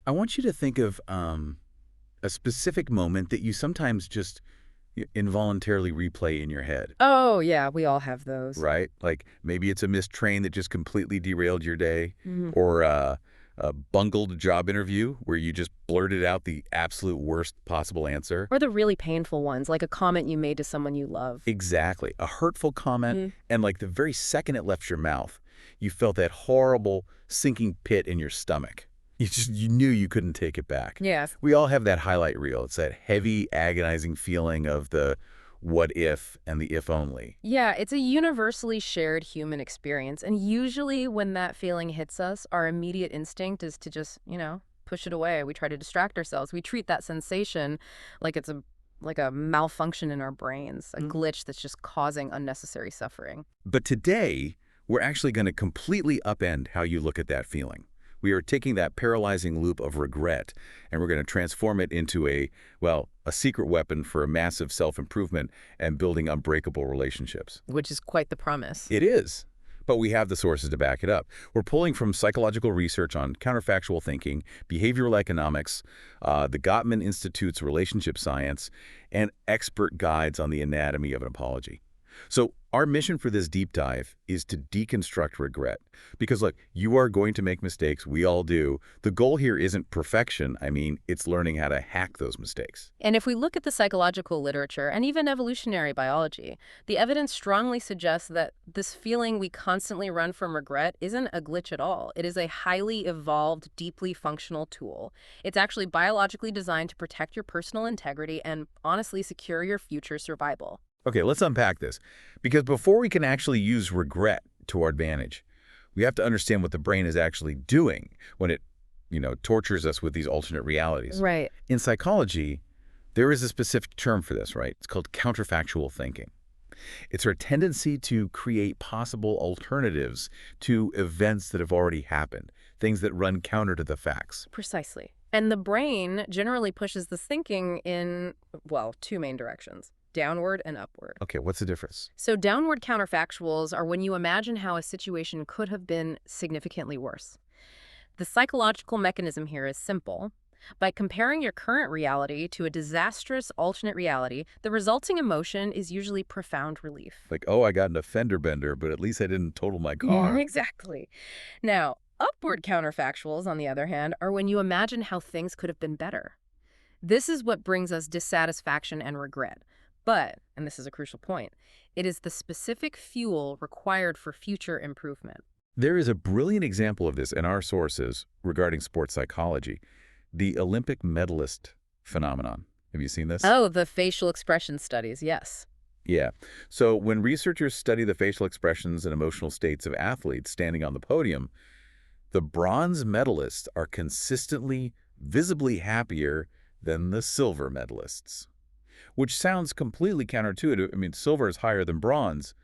I want you to think of a specific moment that you sometimes just involuntarily replay in your head, Oh, yeah, we all have those. right? Like maybe it's a missed train that just completely derailed your day, Mhm. or a bungled job interview where you just blurted out the absolute worst possible answer. Or the really painful ones, like a comment you made to someone you love. Exactly. A hurtful comment, Mhm. and like the very second it left your mouth, you felt that horrible sinking pit in your stomach. You knew you couldn't take it back. Yes. We all have that highlight reel. It's that heavy, agonizing feeling of the what if and the if only. Yeah, it's a universally shared human experience. And usually when that feeling hits us, our immediate instinct is to just, push it away. We try to distract ourselves. We treat that sensation like it's a malfunction in our brains, a glitch that's just causing unnecessary suffering. But today, we're actually going to completely upend how you look at that feeling. We are taking that paralyzing loop of regret, and we're going to transform it into a secret weapon for a massive self-improvement and building unbreakable relationships. Which is quite the promise. It is, but we have the sources to back it up. We're pulling from psychological research on counterfactual thinking, behavioral economics, the Gottman Institute's relationship science, and expert guides on the anatomy of an apology. So our mission for this deep dive is to deconstruct regret. Because look, you are going to make mistakes. We all do. The goal here isn't perfection. I mean, it's learning how to hack those mistakes. And if we look at the psychological literature and even evolutionary biology, the evidence strongly suggests that this feeling we constantly run from regret isn't a glitch at all. It is a highly evolved, deeply functional tool. It's actually biologically designed to protect your personal integrity and honestly secure your future survival. Okay, let's unpack this. Because before we can actually use regret to our advantage, we have to understand what the brain is actually doing when it, tortures us with these alternate realities. Right. In psychology, there is a specific term for this, right? It's called counterfactual thinking. It's our tendency to create possible alternatives to events that have already happened, things that run counter to the facts. Precisely. And the brain generally pushes this thinking in, well, two main directions: downward and upward. Okay, what's the difference? So downward counterfactuals are when you imagine how a situation could have been significantly worse. The psychological mechanism here is simple. By comparing your current reality to a disastrous alternate reality, the resulting emotion is usually profound relief. Like, oh, I got in a fender bender, but at least I didn't total my Yeah, car. exactly. Now, upward counterfactuals, on the other hand, are when you imagine how things could have been better. This is what brings us dissatisfaction and regret. But, and this is a crucial point, it is the specific fuel required for future improvement. There is a brilliant example of this in our sources regarding sports psychology, the Olympic medalist phenomenon. Have you seen this? Oh, the facial expression studies, yes. Yeah. So when researchers study the facial expressions and emotional states of athletes standing on the podium, the bronze medalists are consistently, visibly happier than the silver medalists. Which sounds completely counterintuitive. I mean, silver is higher than bronze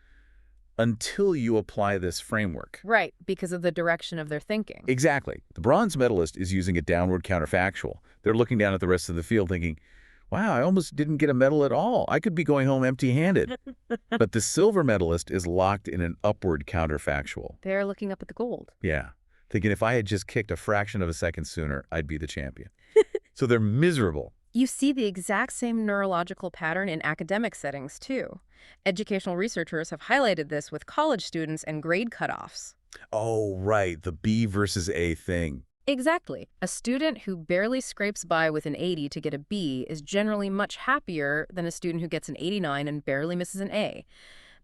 until you apply this framework. Right, because of the direction of their thinking. Exactly. The bronze medalist is using a downward counterfactual. They're looking down at the rest of the field thinking, wow, I almost didn't get a medal at all. I could be going home empty-handed. But the silver medalist is locked in an upward counterfactual. They're looking up at the gold. Yeah. Thinking if I had just kicked a fraction of a second sooner, I'd be the champion. So they're miserable. You see the exact same neurological pattern in academic settings, too. Educational researchers have highlighted this with college students and grade cutoffs. Oh, right. The B versus A thing. Exactly. A student who barely scrapes by with an 80 to get a B is generally much happier than a student who gets an 89 and barely misses an A.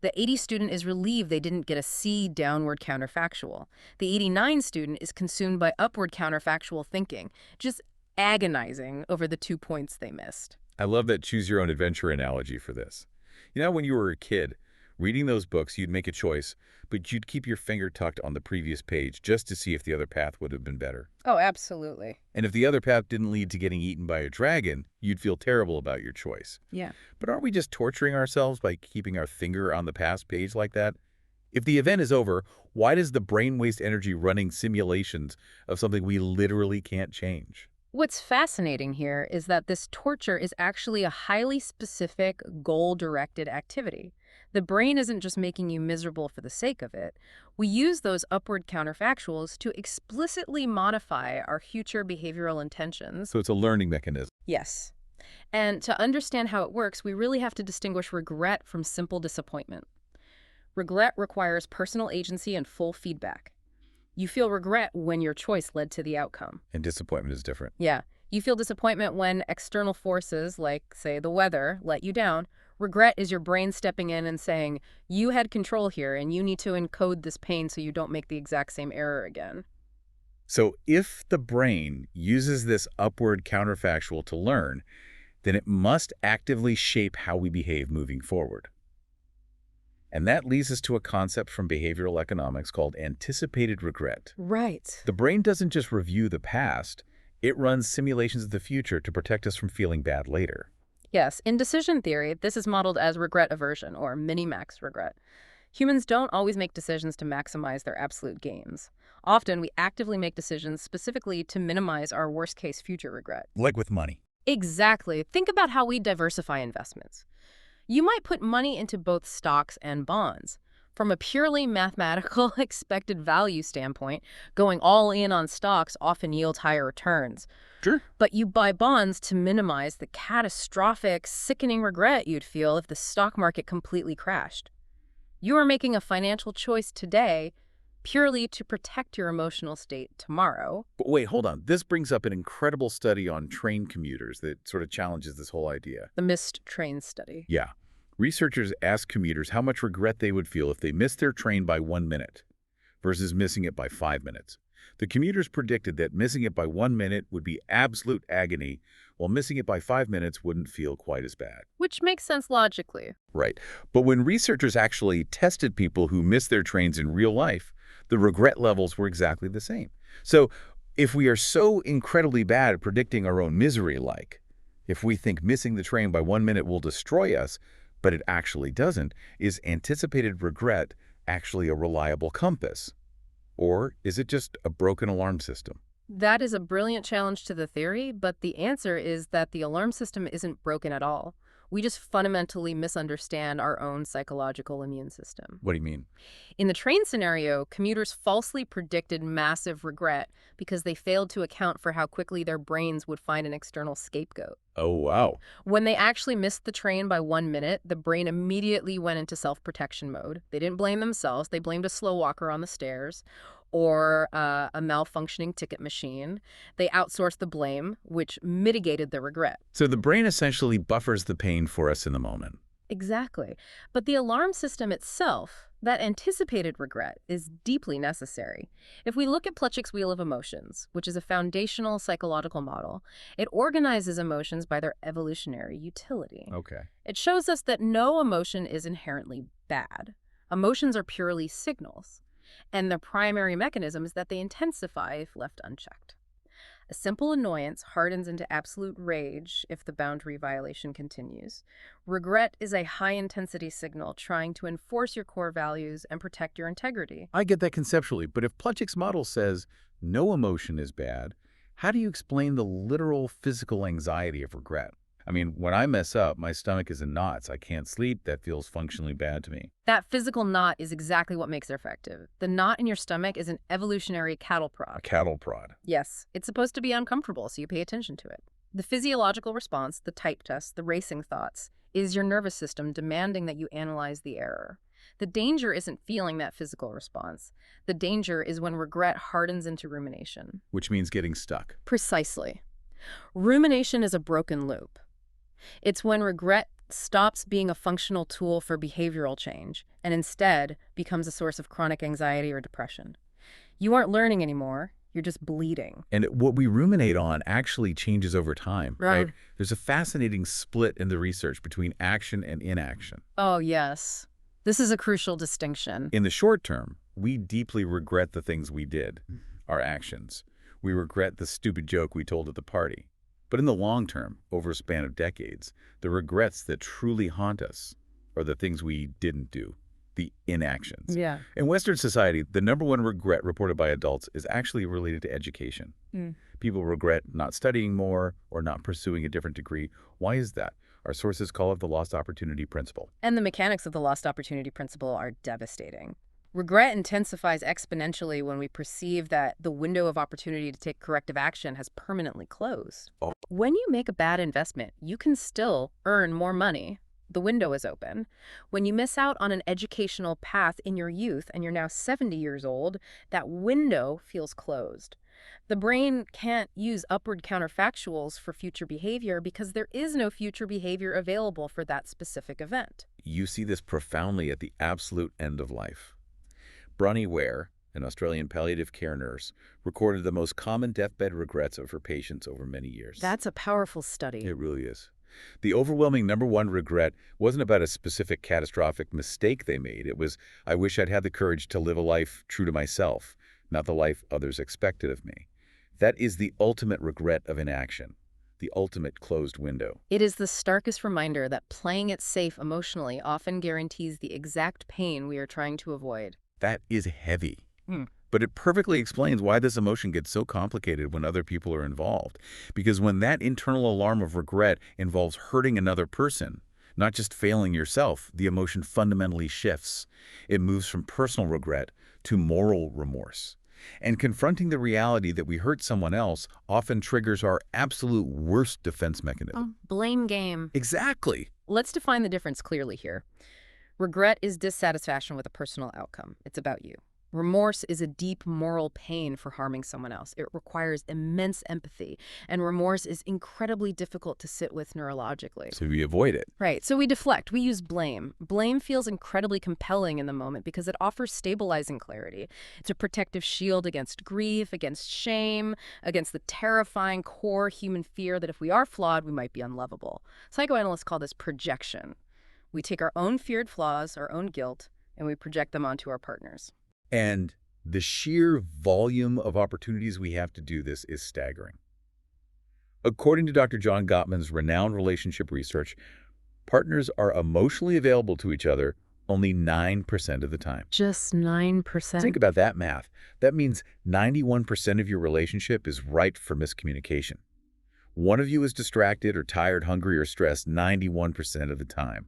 The 80 student is relieved they didn't get a C downward counterfactual. The 89 student is consumed by upward counterfactual thinking, just agonizing over the 2 points they missed. I love that choose-your-own-adventure analogy for this. You know, when you were a kid, reading those books, you'd make a choice, but you'd keep your finger tucked on the previous page just to see if the other path would have been better. Oh, absolutely. And if the other path didn't lead to getting eaten by a dragon, you'd feel terrible about your choice. Yeah. But aren't we just torturing ourselves by keeping our finger on the past page like that? If the event is over, why does the brain waste energy running simulations of something we literally can't change? What's fascinating here is that this torture is actually a highly specific, goal-directed activity. The brain isn't just making you miserable for the sake of it. We use those upward counterfactuals to explicitly modify our future behavioral intentions. So it's a learning mechanism. Yes. And to understand how it works, we really have to distinguish regret from simple disappointment. Regret requires personal agency and full feedback. You feel regret when your choice led to the outcome. And disappointment is different. Yeah. You feel disappointment when external forces, like, say, the weather, let you down. Regret is your brain stepping in and saying, you had control here and you need to encode this pain so you don't make the exact same error again. So if the brain uses this upward counterfactual to learn, then it must actively shape how we behave moving forward. And that leads us to a concept from behavioral economics called anticipated regret. Right. The brain doesn't just review the past, it runs simulations of the future to protect us from feeling bad later. Yes, in decision theory, this is modeled as regret aversion, or minimax regret. Humans don't always make decisions to maximize their absolute gains. Often, we actively make decisions specifically to minimize our worst-case future regret. Like with money. Exactly. Think about how we diversify investments. You might put money into both stocks and bonds. From a purely mathematical expected value standpoint, going all in on stocks often yields higher returns. Sure. But you buy bonds to minimize the catastrophic, sickening regret you'd feel if the stock market completely crashed. You are making a financial choice today purely to protect your emotional state tomorrow. But wait, hold on. This brings up an incredible study on train commuters that sort of challenges this whole idea. The missed train study. Yeah. Researchers asked commuters how much regret they would feel if they missed their train by 1 minute versus missing it by 5 minutes. The commuters predicted that missing it by 1 minute would be absolute agony, while missing it by 5 minutes wouldn't feel quite as bad. Which makes sense logically. Right. But when researchers actually tested people who missed their trains in real life, the regret levels were exactly the same. So if we are so incredibly bad at predicting our own misery, like if we think missing the train by 1 minute will destroy us, but it actually doesn't, is anticipated regret actually a reliable compass? Or is it just a broken alarm system? That is a brilliant challenge to the theory, but the answer is that the alarm system isn't broken at all. We just fundamentally misunderstand our own psychological immune system. What do you mean? In the train scenario, commuters falsely predicted massive regret because they failed to account for how quickly their brains would find an external scapegoat. Oh, wow. When they actually missed the train by 1 minute, the brain immediately went into self-protection mode. They didn't blame themselves. They blamed a slow walker on the stairs or a malfunctioning ticket machine. They outsourced the blame, which mitigated the regret. So the brain essentially buffers the pain for us in the moment. Exactly. But the alarm system itself, that anticipated regret, is deeply necessary. If we look at Plutchik's Wheel of Emotions, which is a foundational psychological model, it organizes emotions by their evolutionary utility. Okay. It shows us that no emotion is inherently bad. Emotions are purely signals, and their primary mechanism is that they intensify if left unchecked. A simple annoyance hardens into absolute rage if the boundary violation continues. Regret is a high-intensity signal trying to enforce your core values and protect your integrity. I get that conceptually, but if Plutchik's model says no emotion is bad, how do you explain the literal physical anxiety of regret? I mean, when I mess up, my stomach is in knots. I can't sleep. That feels functionally bad to me. That physical knot is exactly what makes it effective. The knot in your stomach is an evolutionary cattle prod. A cattle prod. Yes, it's supposed to be uncomfortable, so you pay attention to it. The physiological response, the type test, the racing thoughts, is your nervous system demanding that you analyze the error. The danger isn't feeling that physical response. The danger is when regret hardens into rumination. Which means getting stuck. Precisely. Rumination is a broken loop. It's when regret stops being a functional tool for behavioral change and instead becomes a source of chronic anxiety or depression. You aren't learning anymore. You're just bleeding. And what we ruminate on actually changes over time, Right. right? There's a fascinating split in the research between action and inaction. Oh, yes. This is a crucial distinction. In the short term, we deeply regret the things we did, our actions. We regret the stupid joke we told at the party. But in the long term, over a span of decades, the regrets that truly haunt us are the things we didn't do, the inactions. Yeah. In Western society, the #1 regret reported by adults is actually related to education. People regret not studying more or not pursuing a different degree. Why is that? Our sources call it the lost opportunity principle. And the mechanics of the lost opportunity principle are devastating. Regret intensifies exponentially when we perceive that the window of opportunity to take corrective action has permanently closed. Oh. When you make a bad investment, you can still earn more money. The window is open. When you miss out on an educational path in your youth and you're now 70 years old, that window feels closed. The brain can't use upward counterfactuals for future behavior because there is no future behavior available for that specific event. You see this profoundly at the absolute end of life. Bronnie Ware, an Australian palliative care nurse, recorded the most common deathbed regrets of her patients over many years. That's a powerful study. It really is. The overwhelming number one regret wasn't about a specific catastrophic mistake they made. It was, I wish I'd had the courage to live a life true to myself, not the life others expected of me. That is the ultimate regret of inaction, the ultimate closed window. It is the starkest reminder that playing it safe emotionally often guarantees the exact pain we are trying to avoid. That is heavy. But it perfectly explains why this emotion gets so complicated when other people are involved. Because when that internal alarm of regret involves hurting another person, not just failing yourself, the emotion fundamentally shifts. It moves from personal regret to moral remorse. And confronting the reality that we hurt someone else often triggers our absolute worst defense mechanism. Blame game. Exactly. Let's define the difference clearly here. Regret is dissatisfaction with a personal outcome. It's about you. Remorse is a deep moral pain for harming someone else. It requires immense empathy, and remorse is incredibly difficult to sit with neurologically. So we avoid it. Right, so we deflect. We use blame. Blame feels incredibly compelling in the moment because it offers stabilizing clarity. It's a protective shield against grief, against shame, against the terrifying core human fear that if we are flawed, we might be unlovable. Psychoanalysts call this projection. We take our own feared flaws, our own guilt, and we project them onto our partners. And the sheer volume of opportunities we have to do this is staggering. According to Dr. John Gottman's renowned relationship research, partners are emotionally available to each other only 9% of the time. Just 9%? Think about that math. That means 91% of your relationship is ripe for miscommunication. One of you is distracted or tired, hungry, or stressed 91% of the time.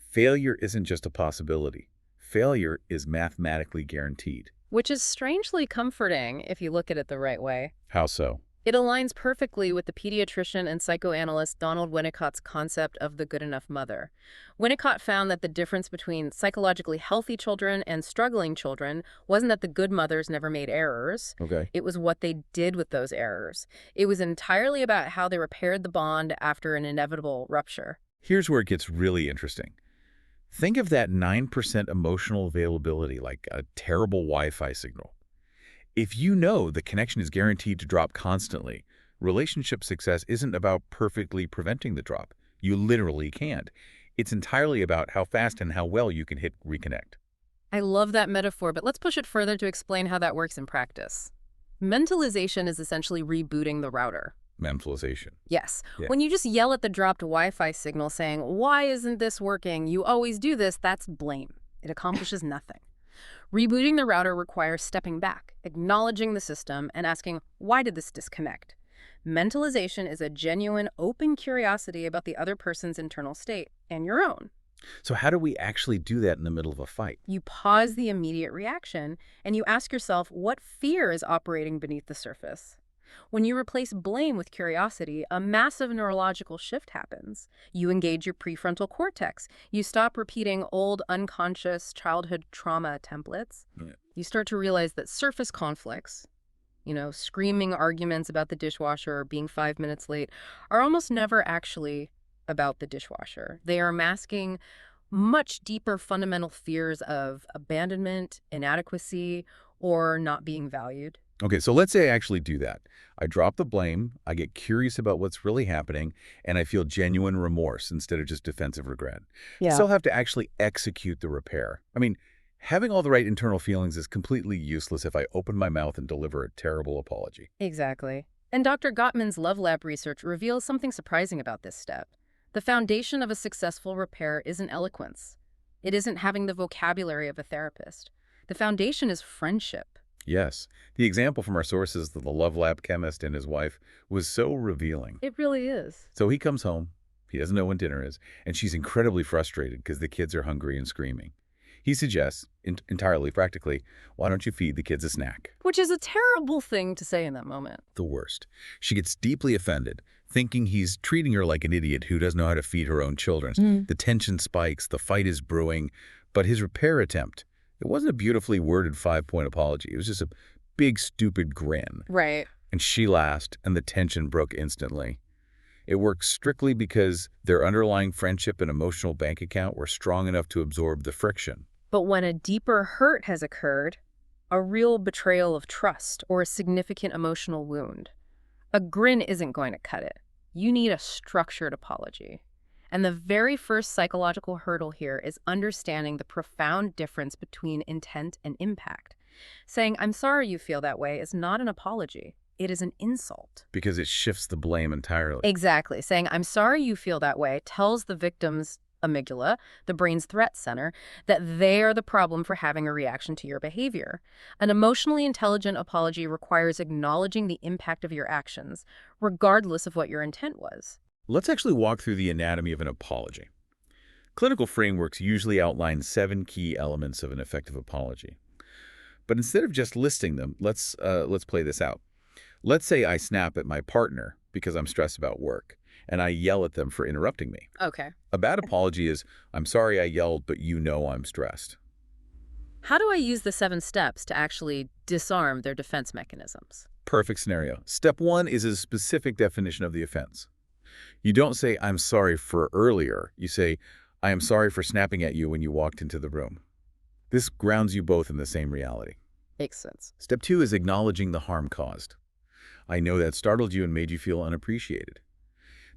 Failure isn't just a possibility. Failure is mathematically guaranteed. Which is strangely comforting if you look at it the right way. How so? It aligns perfectly with the pediatrician and psychoanalyst Donald Winnicott's concept of the good enough mother. Winnicott found that the difference between psychologically healthy children and struggling children wasn't that the good mothers never made errors. Okay. It was what they did with those errors. It was entirely about how they repaired the bond after an inevitable rupture. Here's where it gets really interesting. Think of that 9% emotional availability like a terrible Wi-Fi signal. If you know the connection is guaranteed to drop constantly, relationship success isn't about perfectly preventing the drop. You literally can't. It's entirely about how fast and how well you can hit reconnect. I love that metaphor, but let's push it further to explain how that works in practice. Mentalization is essentially rebooting the router. Mentalization. Yes. Yeah. When you just yell at the dropped Wi-Fi signal saying, "Why isn't this working? You always do this," that's blame. It accomplishes nothing. Rebooting the router requires stepping back, acknowledging the system, and asking, why did this disconnect? Mentalization is a genuine, open curiosity about the other person's internal state and your own. So how do we actually do that in the middle of a fight? You pause the immediate reaction, and you ask yourself what fear is operating beneath the surface. When you replace blame with curiosity, a massive neurological shift happens. You engage your prefrontal cortex. You stop repeating old, unconscious childhood trauma templates. Yeah. You start to realize that surface conflicts, screaming arguments about the dishwasher or being 5 minutes late, are almost never actually about the dishwasher. They are masking much deeper fundamental fears of abandonment, inadequacy, or not being valued. Okay, so let's say I actually do that. I drop the blame, I get curious about what's really happening, and I feel genuine remorse instead of just defensive regret. Yeah. Still have to actually execute the repair. I mean, having all the right internal feelings is completely useless if I open my mouth and deliver a terrible apology. Exactly. And Dr. Gottman's Love Lab research reveals something surprising about this step. The foundation of a successful repair isn't eloquence. It isn't having the vocabulary of a therapist. The foundation is friendship. Yes, the example from our sources of the Love Lab chemist and his wife was so revealing. It really is. So he comes home, He doesn't know when dinner is, and she's incredibly frustrated because the kids are hungry and screaming. He suggests, entirely practically, why don't you feed the kids a snack? Which is a terrible thing to say in that moment. The worst. She gets deeply offended, thinking he's treating her like an idiot who doesn't know how to feed her own children. The tension spikes, the fight is brewing, but his repair attempt, it wasn't a beautifully worded 5-point apology. It was just a big, stupid grin. Right. And she laughed, and the tension broke instantly. It worked strictly because their underlying friendship and emotional bank account were strong enough to absorb the friction. But when a deeper hurt has occurred, a real betrayal of trust or a significant emotional wound, a grin isn't going to cut it. You need a structured apology. And the very first psychological hurdle here is understanding the profound difference between intent and impact. Saying, "I'm sorry you feel that way," is not an apology. It is an insult. Because it shifts the blame entirely. Exactly. Saying, "I'm sorry you feel that way," tells the victim's amygdala, the brain's threat center, that they are the problem for having a reaction to your behavior. An emotionally intelligent apology requires acknowledging the impact of your actions, regardless of what your intent was. Let's actually walk through the anatomy of an apology. Clinical frameworks usually outline 7 key elements of an effective apology. But instead of just listing them, let's play this out. Let's say I snap at my partner because I'm stressed about work, and I yell at them for interrupting me. Okay. A bad apology is, "I'm sorry I yelled, but you know I'm stressed." How do I use the 7 steps to actually disarm their defense mechanisms? Perfect scenario. Step 1 is a specific definition of the offense. You don't say, "I'm sorry for earlier." You say, "I am sorry for snapping at you when you walked into the room." This grounds you both in the same reality. Makes sense. Step 2 is acknowledging the harm caused. "I know that startled you and made you feel unappreciated."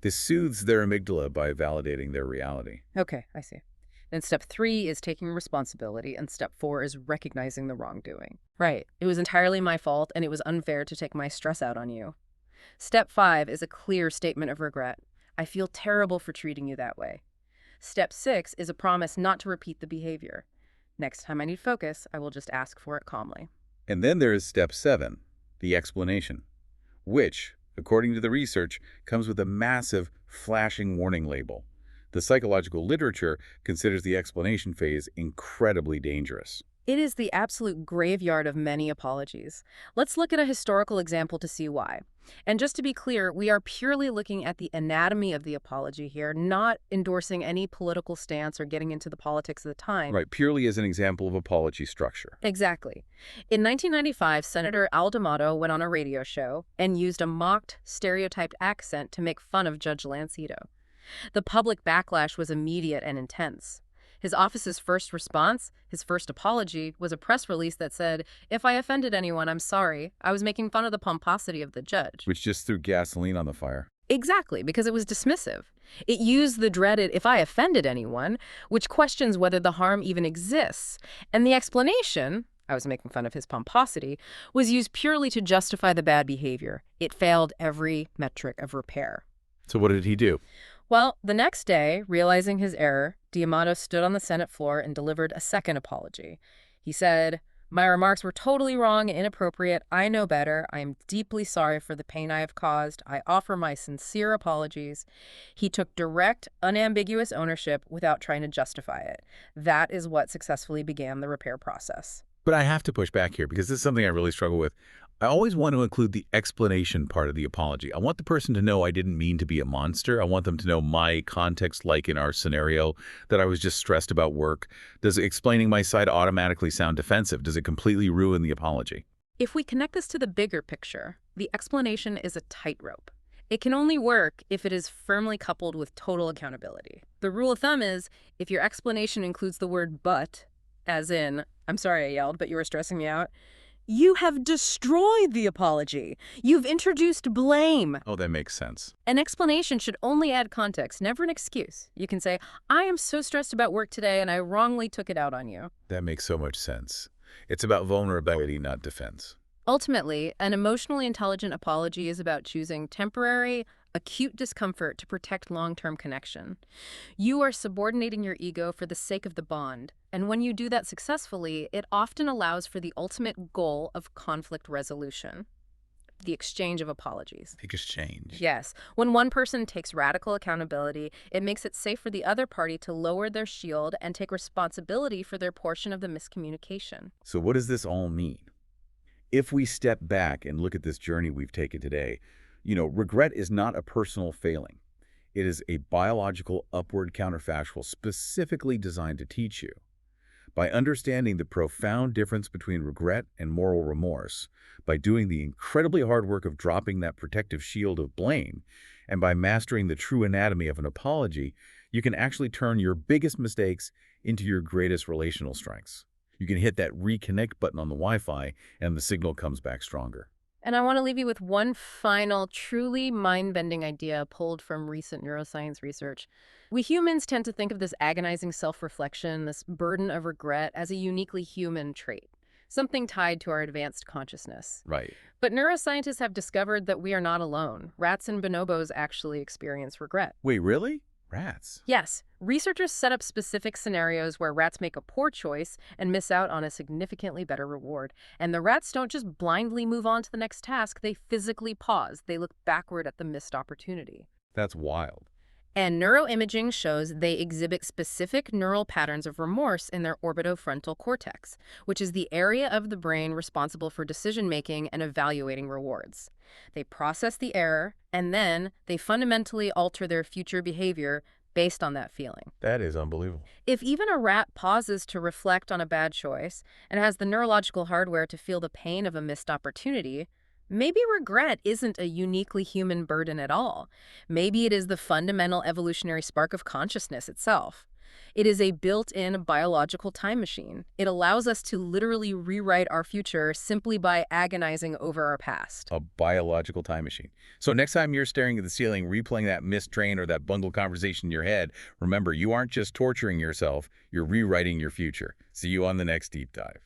This soothes their amygdala by validating their reality. Okay, I see. Then step 3 is taking responsibility, and step 4 is recognizing the wrongdoing. Right. It was entirely my fault, and it was unfair to take my stress out on you. Step 5 is a clear statement of regret. I feel terrible for treating you that way. Step 6 is a promise not to repeat the behavior. Next time I need focus, I will just ask for it calmly. And then there is step 7, the explanation, which, according to the research, comes with a massive flashing warning label. The psychological literature considers the explanation phase incredibly dangerous. It is the absolute graveyard of many apologies. Let's look at a historical example to see why. And just to be clear, we are purely looking at the anatomy of the apology here, not endorsing any political stance or getting into the politics of the time. Right, purely as an example of apology structure. Exactly. In 1995, Senator Al D'Amato went on a radio show and used a mocked, stereotyped accent to make fun of Judge Lancito. The public backlash was immediate and intense. His office's first response, his first apology, was a press release that said, "If I offended anyone, I'm sorry. I was making fun of the pomposity of the judge." Which just threw gasoline on the fire. Exactly, because it was dismissive. It used the dreaded "if I offended anyone," which questions whether the harm even exists. And the explanation, "I was making fun of his pomposity," was used purely to justify the bad behavior. It failed every metric of repair. So what did he do? Well, the next day, realizing his error, D'Amato stood on the Senate floor and delivered a second apology. He said, "My remarks were totally wrong and inappropriate. I know better. I am deeply sorry for the pain I have caused. I offer my sincere apologies." He took direct, unambiguous ownership without trying to justify it. That is what successfully began the repair process. But I have to push back here because this is something I really struggle with. I always want to include the explanation part of the apology. I want the person to know I didn't mean to be a monster. I want them to know my context, like in our scenario, that I was just stressed about work. Does explaining my side automatically sound defensive? Does it completely ruin the apology? If we connect this to the bigger picture, the explanation is a tightrope. It can only work if it is firmly coupled with total accountability. The rule of thumb is, if your explanation includes the word "but," as in, "I'm sorry I yelled, but you were stressing me out," you have destroyed the apology. You've introduced blame. Oh, that makes sense. An explanation should only add context, never an excuse. You can say, "I am so stressed about work today and I wrongly took it out on you." That makes so much sense. It's about vulnerability, not defense. Ultimately, an emotionally intelligent apology is about choosing temporary, acute discomfort to protect long-term connection. You are subordinating your ego for the sake of the bond, and when you do that successfully, it often allows for the ultimate goal of conflict resolution. the exchange of apologies. Big exchange. Yes. When one person takes radical accountability, it makes it safe for the other party to lower their shield and take responsibility for their portion of the miscommunication. So what does this all mean? If we step back and look at this journey we've taken today, regret is not a personal failing. It is a biological upward counterfactual specifically designed to teach you. By understanding the profound difference between regret and moral remorse, by doing the incredibly hard work of dropping that protective shield of blame, and by mastering the true anatomy of an apology, you can actually turn your biggest mistakes into your greatest relational strengths. You can hit that reconnect button on the Wi-Fi and the signal comes back stronger. And I want to leave you with one final, truly mind-bending idea pulled from recent neuroscience research. We humans tend to think of this agonizing self-reflection, this burden of regret, as a uniquely human trait, something tied to our advanced consciousness. Right. But neuroscientists have discovered that we are not alone. Rats and bonobos actually experience regret. Wait, really? Rats? Yes, researchers set up specific scenarios where rats make a poor choice and miss out on a significantly better reward. And the rats don't just blindly move on to the next task, they physically pause. They look backward at the missed opportunity. That's wild. And neuroimaging shows they exhibit specific neural patterns of remorse in their orbitofrontal cortex, which is the area of the brain responsible for decision-making and evaluating rewards. They process the error, and then they fundamentally alter their future behavior based on that feeling. That is unbelievable. If even a rat pauses to reflect on a bad choice and has the neurological hardware to feel the pain of a missed opportunity, maybe regret isn't a uniquely human burden at all. Maybe it is the fundamental evolutionary spark of consciousness itself. It is a built-in biological time machine. It allows us to literally rewrite our future simply by agonizing over our past. A biological time machine. So next time you're staring at the ceiling, replaying that missed train or that bungled conversation in your head, remember, you aren't just torturing yourself, you're rewriting your future. See you on the next Deep Dive.